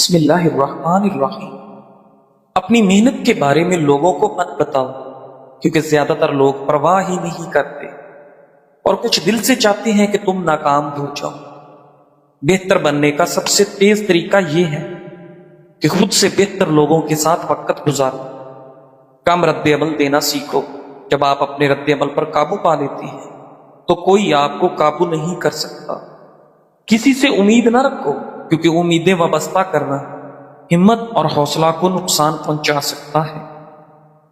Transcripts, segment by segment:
بسم اللہ الرحمن الرحیم۔ اپنی محنت کے بارے میں لوگوں کو مت بتاؤ، کیونکہ زیادہ تر لوگ پرواہ ہی نہیں کرتے اور کچھ دل سے چاہتے ہیں کہ تم ناکام ہو جاؤ۔ بہتر بننے کا سب سے تیز طریقہ یہ ہے کہ خود سے بہتر لوگوں کے ساتھ وقت گزارو۔ کم رد عمل دینا سیکھو۔ جب آپ اپنے رد عمل پر قابو پا لیتے ہیں تو کوئی آپ کو قابو نہیں کر سکتا۔ کسی سے امید نہ رکھو، کیونکہ امیدیں وابستہ کرنا ہمت اور حوصلہ کو نقصان پہنچا سکتا ہے۔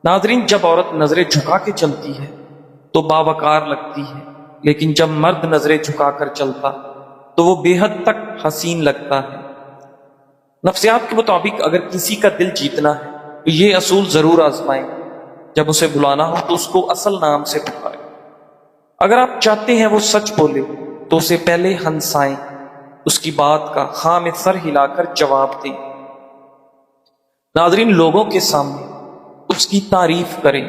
ناظرین، جب عورت نظریں جھکا کے چلتی ہے تو باوقار لگتی ہے، لیکن جب مرد نظریں جھکا کر چلتا تو وہ بے حد تک حسین لگتا ہے۔ نفسیات کے مطابق اگر کسی کا دل جیتنا ہے تو یہ اصول ضرور آزمائیں۔ جب اسے بلانا ہو تو اس کو اصل نام سے پکاریں۔ اگر آپ چاہتے ہیں وہ سچ بولے تو اسے پہلے ہنسائیں، اس کی بات کا ہاں میں سر ہلا کر جواب دیں۔ ناظرین، لوگوں کے سامنے اس کی تعریف کریں۔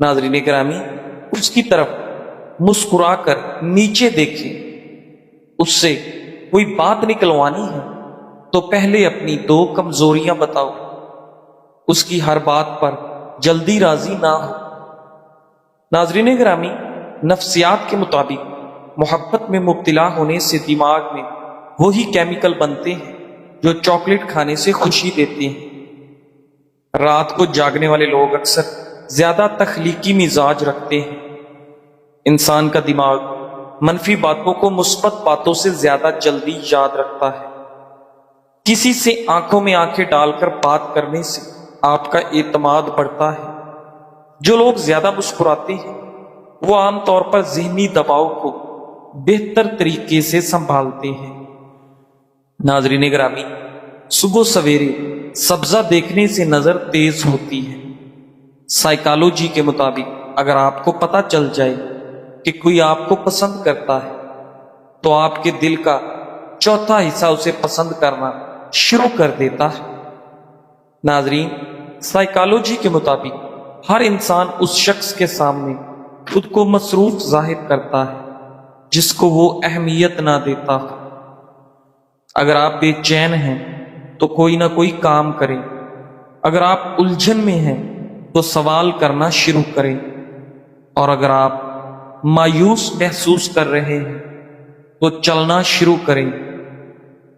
ناظرین گرامی، اس کی طرف مسکرا کر نیچے دیکھیں۔ اس سے کوئی بات نکلوانی ہے تو پہلے اپنی 2 کمزوریاں بتاؤ۔ اس کی ہر بات پر جلدی راضی نہ ہو۔ ناظرین گرامی، نفسیات کے مطابق محبت میں مبتلا ہونے سے دماغ میں وہی کیمیکل بنتے ہیں جو چاکلیٹ کھانے سے خوشی دیتے ہیں۔ رات کو جاگنے والے لوگ اکثر زیادہ تخلیقی مزاج رکھتے ہیں۔ انسان کا دماغ منفی باتوں کو مثبت باتوں سے زیادہ جلدی یاد رکھتا ہے۔ کسی سے آنکھوں میں آنکھیں ڈال کر بات کرنے سے آپ کا اعتماد بڑھتا ہے۔ جو لوگ زیادہ مسکراتے ہیں وہ عام طور پر ذہنی دباؤ کو بہتر طریقے سے سنبھالتے ہیں۔ ناظرین گرامی، صبح سویرے سبزہ دیکھنے سے نظر تیز ہوتی ہے۔ سائیکالوجی کے مطابق اگر آپ کو پتہ چل جائے کہ کوئی آپ کو پسند کرتا ہے تو آپ کے دل کا چوتھا حصہ اسے پسند کرنا شروع کر دیتا ہے۔ ناظرین، سائیکالوجی کے مطابق ہر انسان اس شخص کے سامنے خود کو مصروف ظاہر کرتا ہے جس کو وہ اہمیت نہ دیتا۔ اگر آپ بے چین ہیں تو کوئی نہ کوئی کام کریں۔ اگر آپ الجھن میں ہیں تو سوال کرنا شروع کریں، اور اگر آپ مایوس محسوس کر رہے ہیں تو چلنا شروع کریں،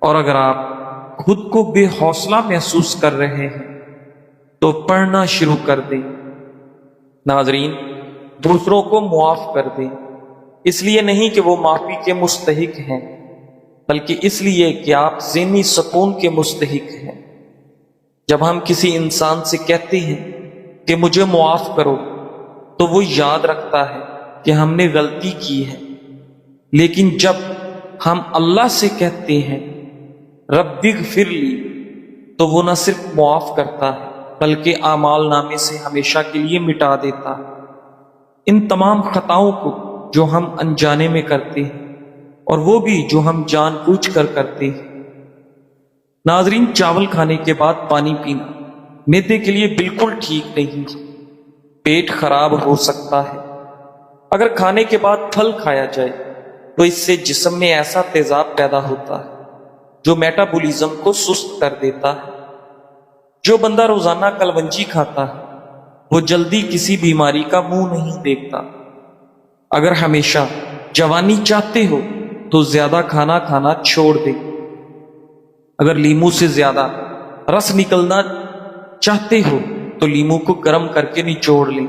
اور اگر آپ خود کو بے حوصلہ محسوس کر رہے ہیں تو پڑھنا شروع کر دیں۔ ناظرین، دوسروں کو معاف کر دیں، اس لیے نہیں کہ وہ معافی کے مستحق ہیں، بلکہ اس لیے کہ آپ ذہنی سکون کے مستحق ہیں۔ جب ہم کسی انسان سے کہتے ہیں کہ مجھے معاف کرو تو وہ یاد رکھتا ہے کہ ہم نے غلطی کی ہے، لیکن جب ہم اللہ سے کہتے ہیں رب اغفر لی تو وہ نہ صرف معاف کرتا ہے بلکہ اعمال نامے سے ہمیشہ کے لیے مٹا دیتا ہے۔ ان تمام خطاؤں کو جو ہم انجانے میں کرتے ہیں اور وہ بھی جو ہم جان بوجھ کر کرتے ہیں۔ ناظرین، چاول کھانے کے بعد پانی پینا معدے کے لیے بالکل ٹھیک نہیں، پیٹ خراب ہو سکتا ہے۔ اگر کھانے کے بعد پھل کھایا جائے تو اس سے جسم میں ایسا تیزاب پیدا ہوتا ہے جو میٹابولزم کو سست کر دیتا ہے۔ جو بندہ روزانہ کلونجی کھاتا ہے وہ جلدی کسی بیماری کا منہ نہیں دیکھتا۔ اگر ہمیشہ جوانی چاہتے ہو تو زیادہ کھانا کھانا چھوڑ دے۔ اگر لیمو سے زیادہ رس نکلنا چاہتے ہو تو لیمو کو گرم کر کے نچوڑ لیں۔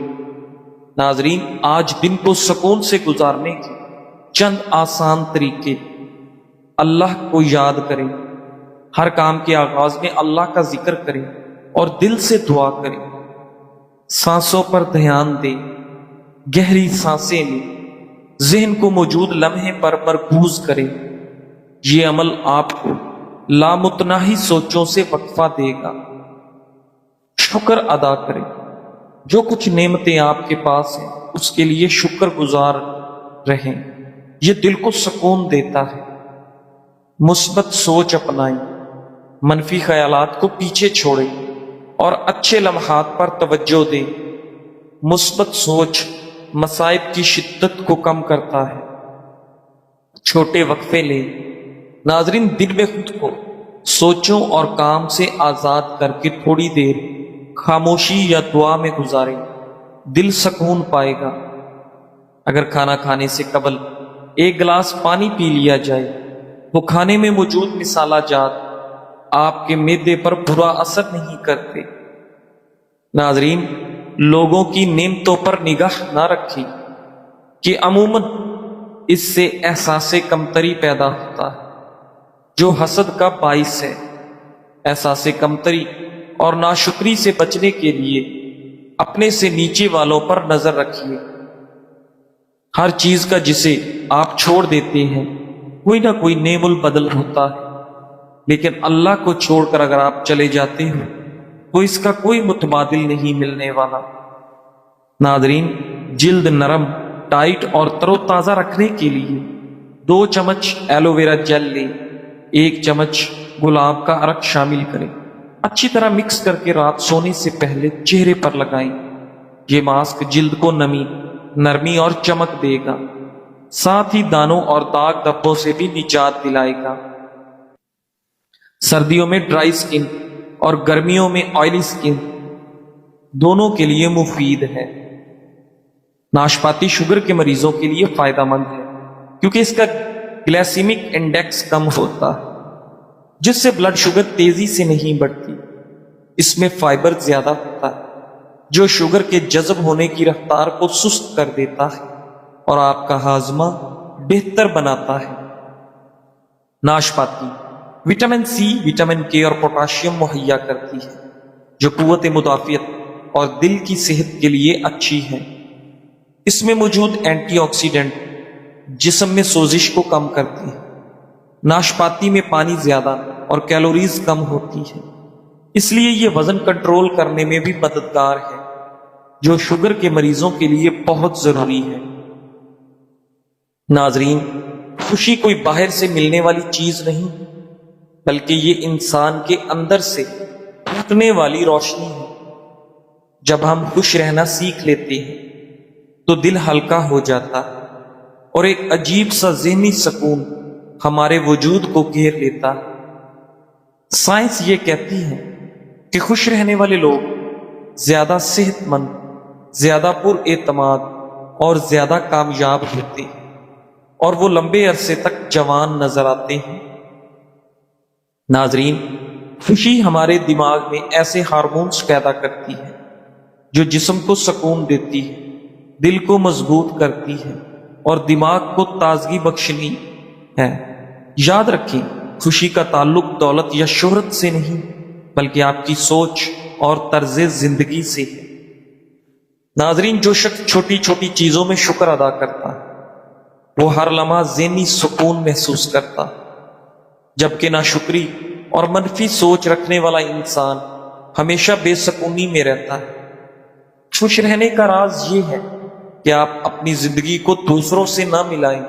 ناظرین، آج دن کو سکون سے گزارنے کے چند آسان طریقے۔ اللہ کو یاد کریں، ہر کام کے آغاز میں اللہ کا ذکر کریں اور دل سے دعا کریں۔ سانسوں پر دھیان دیں، گہری سانسیں لیں، ذہن کو موجود لمحے پر مرکوز کریں۔ یہ عمل آپ کو لامتناہی سوچوں سے وقفہ دے گا۔ شکر ادا کریں، جو کچھ نعمتیں آپ کے پاس ہیں اس کے لیے شکر گزار رہیں، یہ دل کو سکون دیتا ہے۔ مثبت سوچ اپنائیں، منفی خیالات کو پیچھے چھوڑیں اور اچھے لمحات پر توجہ دیں۔ مثبت سوچ مصائب کی شدت کو کم کرتا ہے۔ چھوٹے وقفے لیں۔ ناظرین، دن میں خود کو سوچوں اور کام سے آزاد کر کے تھوڑی دیر خاموشی یا دعا میں گزاریں، دل سکون پائے گا۔ اگر کھانا کھانے سے قبل ایک گلاس پانی پی لیا جائے تو کھانے میں موجود مصالحہ جات آپ کے معدے پر برا اثر نہیں کرتے۔ ناظرین، لوگوں کی نعمتوں پر نگاہ نہ رکھیں کہ عموماً اس سے احساس کمتری پیدا ہوتا ہے جو حسد کا باعث ہے۔ احساس کمتری اور ناشکری سے بچنے کے لیے اپنے سے نیچے والوں پر نظر رکھیے۔ ہر چیز کا جسے آپ چھوڑ دیتے ہیں کوئی نہ کوئی نعم البدل ہوتا ہے، لیکن اللہ کو چھوڑ کر اگر آپ چلے جاتے ہو تو اس کا کوئی متبادل نہیں ملنے والا۔ ناظرین، جلد نرم، ٹائٹ اور تر و تازہ رکھنے کے لیے 2 چمچ ایلو ویرا جیل لیں، 1 چمچ گلاب کا عرق شامل کریں، اچھی طرح مکس کر کے رات سونے سے پہلے چہرے پر لگائیں۔ یہ ماسک جلد کو نرمی اور چمک دے گا، ساتھ ہی دانوں اور داغ دھبوں سے بھی نجات دلائے گا۔ سردیوں میں ڈرائی سکن اور گرمیوں میں آئلی سکن دونوں کے لیے مفید ہے۔ ناشپاتی شوگر کے مریضوں کے لیے فائدہ مند ہے کیونکہ اس کا گلیسیمک انڈیکس کم ہوتا ہے، جس سے بلڈ شوگر تیزی سے نہیں بڑھتی۔ اس میں فائبر زیادہ ہوتا ہے جو شوگر کے جذب ہونے کی رفتار کو سست کر دیتا ہے اور آپ کا ہاضمہ بہتر بناتا ہے۔ ناشپاتی وٹامن سی، وٹامن کے اور پوٹاشیم مہیا کرتی ہے جو قوت مدافعت اور دل کی صحت کے لیے اچھی ہے۔ اس میں موجود اینٹی آکسیڈنٹ جسم میں سوزش کو کم کرتی ہے۔ ناشپاتی میں پانی زیادہ اور کیلوریز کم ہوتی ہے، اس لیے یہ وزن کنٹرول کرنے میں بھی مددگار ہے جو شوگر کے مریضوں کے لیے بہت ضروری ہے۔ ناظرین، خوشی کوئی باہر سے ملنے والی چیز نہیں بلکہ یہ انسان کے اندر سے پھوٹنے والی روشنی ہے۔ جب ہم خوش رہنا سیکھ لیتے ہیں تو دل ہلکا ہو جاتا ہے اور ایک عجیب سا ذہنی سکون ہمارے وجود کو گھیر لیتا ہے۔ سائنس یہ کہتی ہے کہ خوش رہنے والے لوگ زیادہ صحت مند، زیادہ پر اعتماد اور زیادہ کامیاب ہوتے ہیں اور وہ لمبے عرصے تک جوان نظر آتے ہیں۔ ناظرین، خوشی ہمارے دماغ میں ایسے ہارمونز پیدا کرتی ہے جو جسم کو سکون دیتی ہے، دل کو مضبوط کرتی ہے اور دماغ کو تازگی بخشنی ہے۔ یاد رکھیں، خوشی کا تعلق دولت یا شہرت سے نہیں بلکہ آپ کی سوچ اور طرز زندگی سے ہے۔ ناظرین، جو شخص چھوٹی چھوٹی چیزوں میں شکر ادا کرتا ہے وہ ہر لمحہ ذہنی سکون محسوس کرتا ہے، جبکہ ناشکری اور منفی سوچ رکھنے والا انسان ہمیشہ بے سکونی میں رہتا ہے۔ خوش رہنے کا راز یہ ہے کہ آپ اپنی زندگی کو دوسروں سے نہ ملائیں،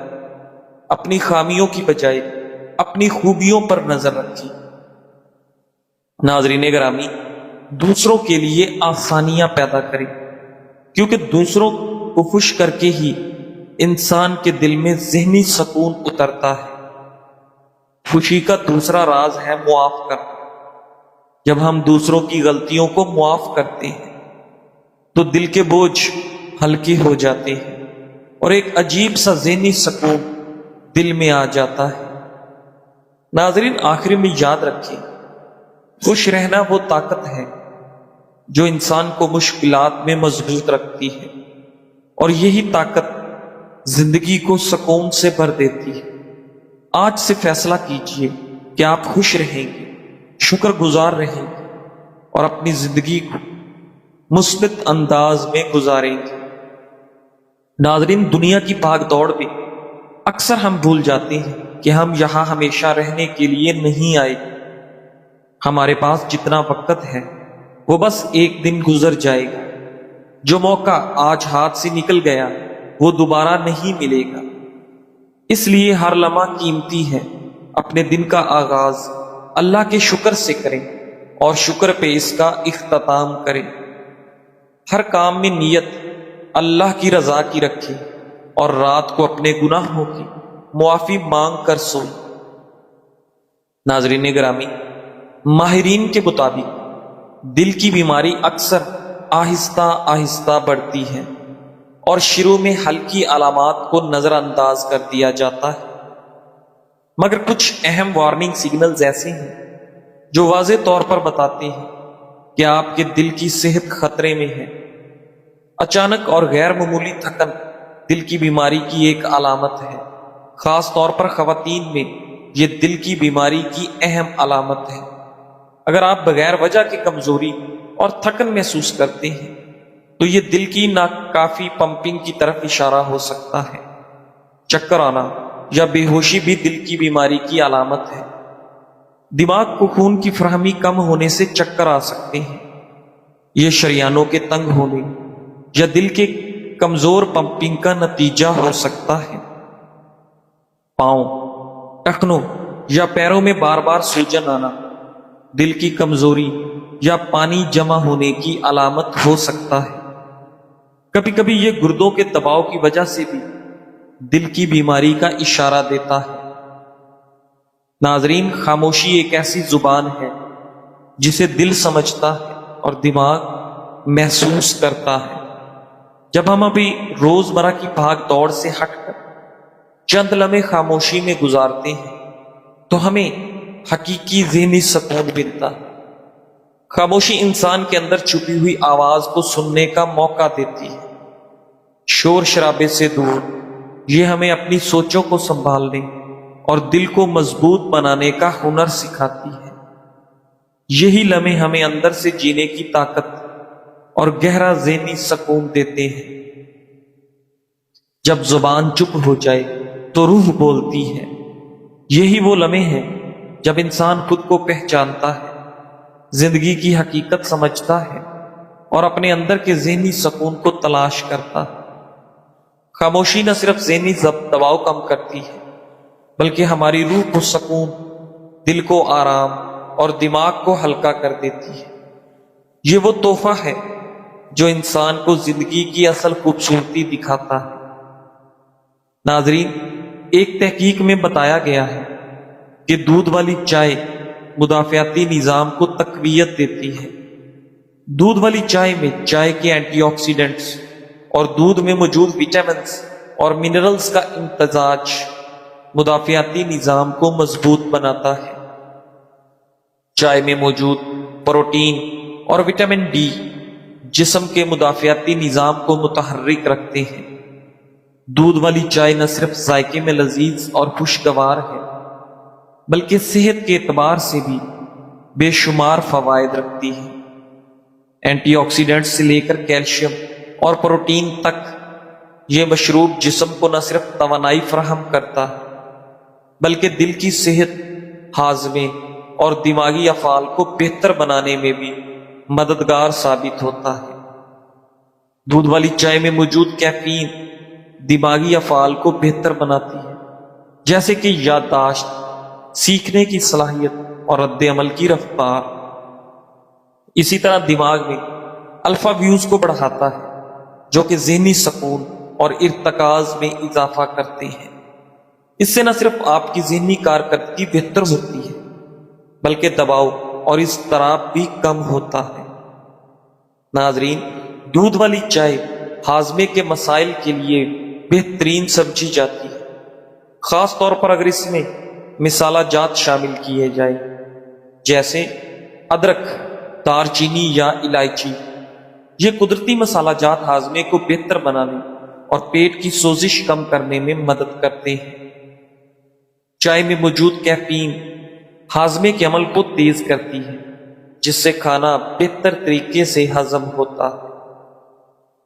اپنی خامیوں کی بجائے اپنی خوبیوں پر نظر رکھیں۔ ناظرین گرامی، دوسروں کے لیے آسانیاں پیدا کریں کیونکہ دوسروں کو خوش کر کے ہی انسان کے دل میں ذہنی سکون اترتا ہے۔ خوشی کا دوسرا راز ہے معاف کرنا۔ جب ہم دوسروں کی غلطیوں کو معاف کرتے ہیں تو دل کے بوجھ ہلکے ہو جاتے ہیں اور ایک عجیب سا ذہنی سکون دل میں آ جاتا ہے۔ ناظرین، آخر میں یاد رکھیں، خوش رہنا وہ طاقت ہے جو انسان کو مشکلات میں مضبوط رکھتی ہے اور یہی طاقت زندگی کو سکون سے بھر دیتی ہے۔ آج سے فیصلہ کیجئے کہ آپ خوش رہیں گے، شکر گزار رہیں گے اور اپنی زندگی کو مثبت انداز میں گزاریں گے۔ ناظرین، دنیا کی بھاگ دوڑ میں اکثر ہم بھول جاتے ہیں کہ ہم یہاں ہمیشہ رہنے کے لیے نہیں آئے۔ ہمارے پاس جتنا وقت ہے وہ بس ایک دن گزر جائے گا۔ جو موقع آج ہاتھ سے نکل گیا وہ دوبارہ نہیں ملے گا، اس لیے ہر لمحہ قیمتی ہے۔ اپنے دن کا آغاز اللہ کے شکر سے کریں اور شکر پہ اس کا اختتام کریں۔ ہر کام میں نیت اللہ کی رضا کی رکھیں اور رات کو اپنے گناہوں کی معافی مانگ کر سوئیں۔ ناظرین گرامی، ماہرین کے مطابق دل کی بیماری اکثر آہستہ آہستہ بڑھتی ہے اور شروع میں ہلکی علامات کو نظر انداز کر دیا جاتا ہے، مگر کچھ اہم وارننگ سگنلز ایسے ہیں جو واضح طور پر بتاتے ہیں کہ آپ کے دل کی صحت خطرے میں ہے۔ اچانک اور غیر معمولی تھکن دل کی بیماری کی ایک علامت ہے، خاص طور پر خواتین میں یہ دل کی بیماری کی اہم علامت ہے۔ اگر آپ بغیر وجہ کے کمزوری اور تھکن محسوس کرتے ہیں تو یہ دل کی ناکافی پمپنگ کی طرف اشارہ ہو سکتا ہے۔ چکر آنا یا بے ہوشی بھی دل کی بیماری کی علامت ہے۔ دماغ کو خون کی فراہمی کم ہونے سے چکر آ سکتے ہیں۔ یہ شریانوں کے تنگ ہونے یا دل کے کمزور پمپنگ کا نتیجہ ہو سکتا ہے۔ پاؤں، ٹخنوں یا پیروں میں بار بار سوجن آنا دل کی کمزوری یا پانی جمع ہونے کی علامت ہو سکتا ہے۔ کبھی کبھی یہ گردوں کے دباؤ کی وجہ سے بھی دل کی بیماری کا اشارہ دیتا ہے۔ ناظرین، خاموشی ایک ایسی زبان ہے جسے دل سمجھتا ہے اور دماغ محسوس کرتا ہے۔ جب ہم ابھی روزمرہ کی بھاگ دوڑ سے ہٹ کر چند لمحے خاموشی میں گزارتے ہیں تو ہمیں حقیقی ذہنی سکون ملتا ہے۔ خاموشی انسان کے اندر چھپی ہوئی آواز کو سننے کا موقع دیتی ہے۔ شور شرابے سے دور یہ ہمیں اپنی سوچوں کو سنبھالنے اور دل کو مضبوط بنانے کا ہنر سکھاتی ہے۔ یہی لمحے ہمیں اندر سے جینے کی طاقت اور گہرا ذہنی سکون دیتے ہیں۔ جب زبان چپ ہو جائے تو روح بولتی ہے۔ یہی وہ لمحے ہیں جب انسان خود کو پہچانتا ہے، زندگی کی حقیقت سمجھتا ہے اور اپنے اندر کے ذہنی سکون کو تلاش کرتا ہے۔ خاموشی نہ صرف ذہنی دباؤ کم کرتی ہے بلکہ ہماری روح کو سکون، دل کو آرام اور دماغ کو ہلکا کر دیتی ہے۔ یہ وہ تحفہ ہے جو انسان کو زندگی کی اصل خوبصورتی دکھاتا ہے۔ ناظرین، ایک تحقیق میں بتایا گیا ہے کہ دودھ والی چائے مدافعتی نظام کو تقویت دیتی ہے۔ دودھ والی چائے میں چائے کے اینٹی آکسیڈنٹس اور دودھ میں موجود وٹامنز اور منرلز کا امتزاج مدافعتی نظام کو مضبوط بناتا ہے۔ چائے میں موجود پروٹین اور وٹامن ڈی جسم کے مدافعتی نظام کو متحرک رکھتے ہیں۔ دودھ والی چائے نہ صرف ذائقے میں لذیذ اور خوشگوار ہے بلکہ صحت کے اعتبار سے بھی بے شمار فوائد رکھتی ہے۔ اینٹی آکسیڈنٹ سے لے کر کیلشیم اور پروٹین تک یہ مشروب جسم کو نہ صرف توانائی فراہم کرتا ہے بلکہ دل کی صحت، ہاضمے اور دماغی افعال کو بہتر بنانے میں بھی مددگار ثابت ہوتا ہے۔ دودھ والی چائے میں موجود کیفین دماغی افعال کو بہتر بناتی ہے، جیسے کہ یادداشت، سیکھنے کی صلاحیت اور رد عمل کی رفتار۔ اسی طرح دماغ میں الفا ویوز کو بڑھاتا ہے جو کہ ذہنی سکون اور ارتکاز میں اضافہ کرتے ہیں۔ اس سے نہ صرف آپ کی ذہنی کارکردگی بہتر ہوتی ہے بلکہ دباؤ اور اضطراب بھی کم ہوتا ہے۔ ناظرین، دودھ والی چائے ہاضمے کے مسائل کے لیے بہترین سمجھی جاتی ہے، خاص طور پر اگر اس میں مسالہ جات شامل کیے جائے جیسے ادرک، دار چینی یا الائچی۔ یہ قدرتی مسالہ جات ہاضمے کو بہتر بنانے اور پیٹ کی سوزش کم کرنے میں مدد کرتے ہیں۔ چائے میں موجود کیفین ہاضمے کے عمل کو تیز کرتی ہے جس سے کھانا بہتر طریقے سے ہضم ہوتا ہے۔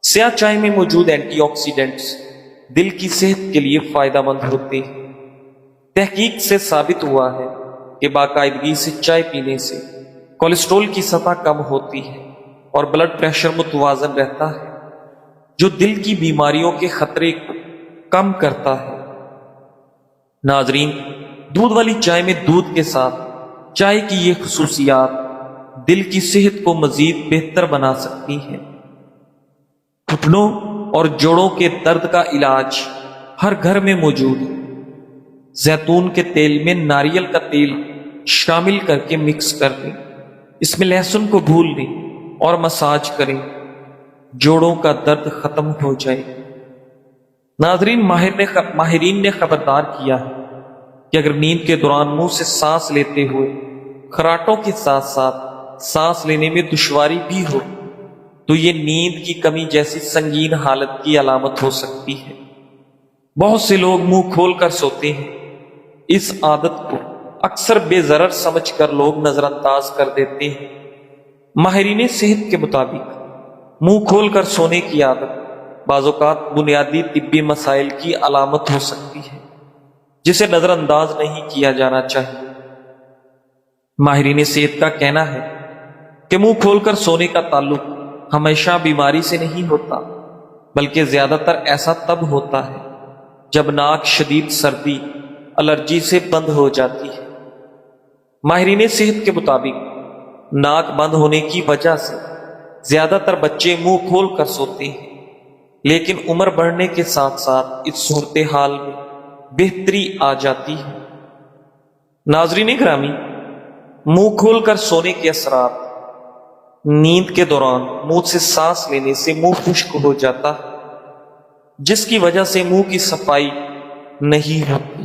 سیاہ چائے میں موجود اینٹی آکسیڈنٹس دل کی صحت کے لیے فائدہ مند ہوتے ہیں۔ تحقیق سے ثابت ہوا ہے کہ باقاعدگی سے چائے پینے سے کولیسٹرول کی سطح کم ہوتی ہے اور بلڈ پریشر متوازن رہتا ہے، جو دل کی بیماریوں کے خطرے کو کم کرتا ہے۔ ناظرین، دودھ والی چائے میں دودھ کے ساتھ چائے کی یہ خصوصیات دل کی صحت کو مزید بہتر بنا سکتی ہیں۔ گھٹنوں اور جوڑوں کے درد کا علاج ہر گھر میں موجود ہے۔ زیتون کے تیل میں ناریل کا تیل شامل کر کے مکس کر لیں۔ اس میں لہسن کو بھون لیں اور مساج کریں، جوڑوں کا درد ختم ہو جائے۔ ناظرین، ماہرین نے خبردار کیا ہے کہ اگر نیند کے دوران منہ سے سانس لیتے ہوئے خراٹوں کے ساتھ ساتھ سانس لینے میں دشواری بھی ہو تو یہ نیند کی کمی جیسی سنگین حالت کی علامت ہو سکتی ہے۔ بہت سے لوگ منہ کھول کر سوتے ہیں۔ اس عادت کو اکثر بے ضرر سمجھ کر لوگ نظر انداز کر دیتے ہیں۔ ماہرین صحت کے مطابق منہ کھول کر سونے کی عادت بعض اوقات بنیادی طبی مسائل کی علامت ہو سکتی ہے، جسے نظر انداز نہیں کیا جانا چاہیے۔ ماہرین صحت کا کہنا ہے کہ منہ کھول کر سونے کا تعلق ہمیشہ بیماری سے نہیں ہوتا، بلکہ زیادہ تر ایسا تب ہوتا ہے جب ناک شدید سردی، الرجی سے بند ہو جاتی ہے۔ ماہرین صحت کے مطابق ناک بند ہونے کی وجہ سے زیادہ تر بچے منہ کھول کر سوتے ہیں، لیکن عمر بڑھنے کے ساتھ ساتھ اس صورتحال میں بہتری آ جاتی ہے۔ ناظرین گرامی، منہ کھول کر سونے کے اثرات: نیند کے دوران منہ سے سانس لینے سے منہ خشک ہو جاتا ہے، جس کی وجہ سے منہ کی صفائی نہیں ہوتی۔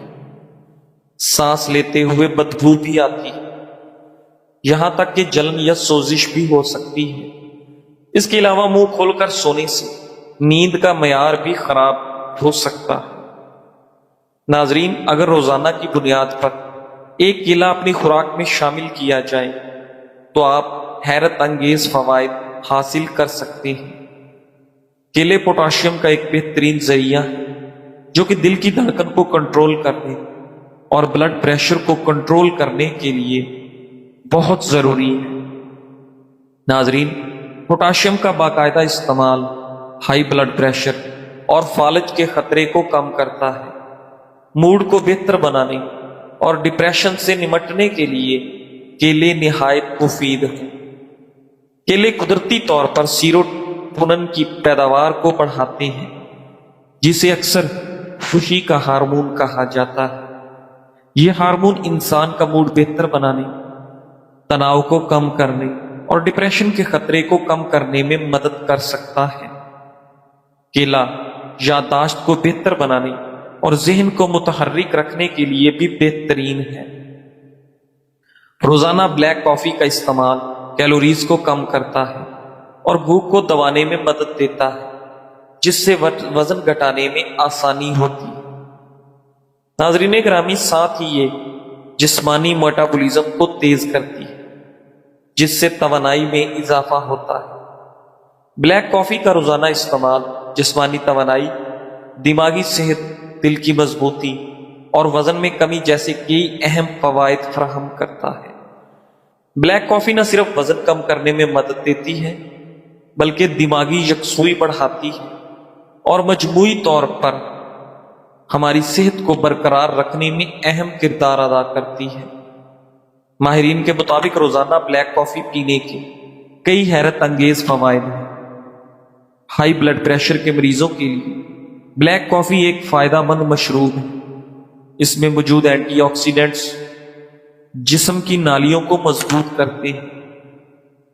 سانس لیتے ہوئے بدبو بھی آتی ہے، یہاں تک کہ جلن یا سوزش بھی ہو سکتی ہے۔ اس کے علاوہ منہ کھول کر سونے سے نیند کا معیار بھی خراب ہو سکتا ہے۔ ناظرین، اگر روزانہ کی بنیاد پر ایک کیلا اپنی خوراک میں شامل کیا جائے تو آپ حیرت انگیز فوائد حاصل کر سکتے ہیں۔ کیلے پوٹاشیم کا ایک بہترین ذریعہ ہے جو کہ دل کی دھڑکن کو کنٹرول کرنے اور بلڈ پریشر کو کنٹرول کرنے کے لیے بہت ضروری ہے۔ ناظرین، پوٹاشیم کا باقاعدہ استعمال ہائی بلڈ پریشر اور فالج کے خطرے کو کم کرتا ہے۔ موڈ کو بہتر بنانے اور ڈپریشن سے نمٹنے کے لیے کیلے نہایت مفید ہیں۔ کیلے قدرتی طور پر سیروٹونن کی پیداوار کو بڑھاتے ہیں، جسے اکثر خوشی کا ہارمون کہا جاتا ہے۔ یہ ہارمون انسان کا موڈ بہتر بنانے، تناؤ کو کم کرنے اور ڈپریشن کے خطرے کو کم کرنے میں مدد کر سکتا ہے۔ کیلا یادداشت کو بہتر بنانے اور ذہن کو متحرک رکھنے کے لیے بھی بہترین ہے۔ روزانہ بلیک کافی کا استعمال کیلوریز کو کم کرتا ہے اور بھوک کو دبانے میں مدد دیتا ہے، جس سے وزن گھٹانے میں آسانی ہوتی ہے۔ ناظرین گرامی، ساتھ ہی یہ جسمانی میٹابولزم کو تیز کرتی ہے، جس سے توانائی میں اضافہ ہوتا ہے۔ بلیک کافی کا روزانہ استعمال جسمانی توانائی، دماغی صحت، دل کی مضبوطی اور وزن میں کمی جیسے کئی اہم فوائد فراہم کرتا ہے۔ بلیک کافی نہ صرف وزن کم کرنے میں مدد دیتی ہے بلکہ دماغی یکسوئی بڑھاتی ہے اور مجموعی طور پر ہماری صحت کو برقرار رکھنے میں اہم کردار ادا کرتی ہے۔ ماہرین کے مطابق روزانہ بلیک کافی پینے کے کئی حیرت انگیز فوائد ہیں۔ ہائی بلڈ پریشر کے مریضوں کے لیے بلیک کافی ایک فائدہ مند مشروب ہے۔ اس میں موجود اینٹی آکسیڈنٹس جسم کی نالیوں کو مضبوط کرتے ہیں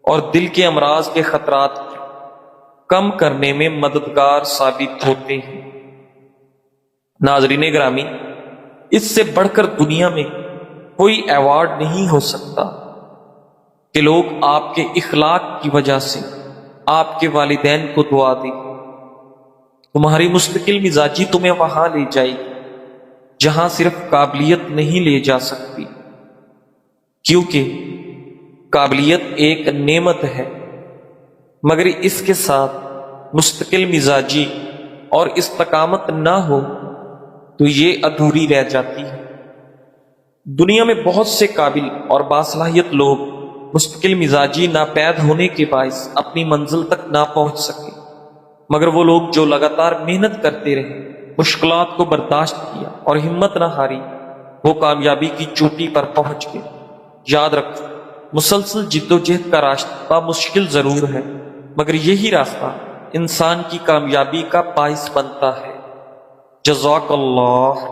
اور دل کے امراض کے خطرات کم کرنے میں مددگار ثابت ہوتے ہیں۔ ناظرین گرامی، اس سے بڑھ کر دنیا میں کوئی ایوارڈ نہیں ہو سکتا کہ لوگ آپ کے اخلاق کی وجہ سے آپ کے والدین کو دعا دیں۔ تمہاری مستقل مزاجی تمہیں وہاں لے جائے گی جہاں صرف قابلیت نہیں لے جا سکتی، کیونکہ قابلیت ایک نعمت ہے، مگر اس کے ساتھ مستقل مزاجی اور استقامت نہ ہو تو یہ ادھوری رہ جاتی ہے۔ دنیا میں بہت سے قابل اور باصلاحیت لوگ مستقل مزاجی ناپید ہونے کے باعث اپنی منزل تک نہ پہنچ سکے، مگر وہ لوگ جو لگاتار محنت کرتے رہے، مشکلات کو برداشت کیا اور ہمت نہ ہاری، وہ کامیابی کی چوٹی پر پہنچ گئے۔ یاد رکھو، مسلسل جد و جہد کا راستہ مشکل ضرور ہے، مگر یہی راستہ انسان کی کامیابی کا باعث بنتا ہے۔ جزاک اللہ۔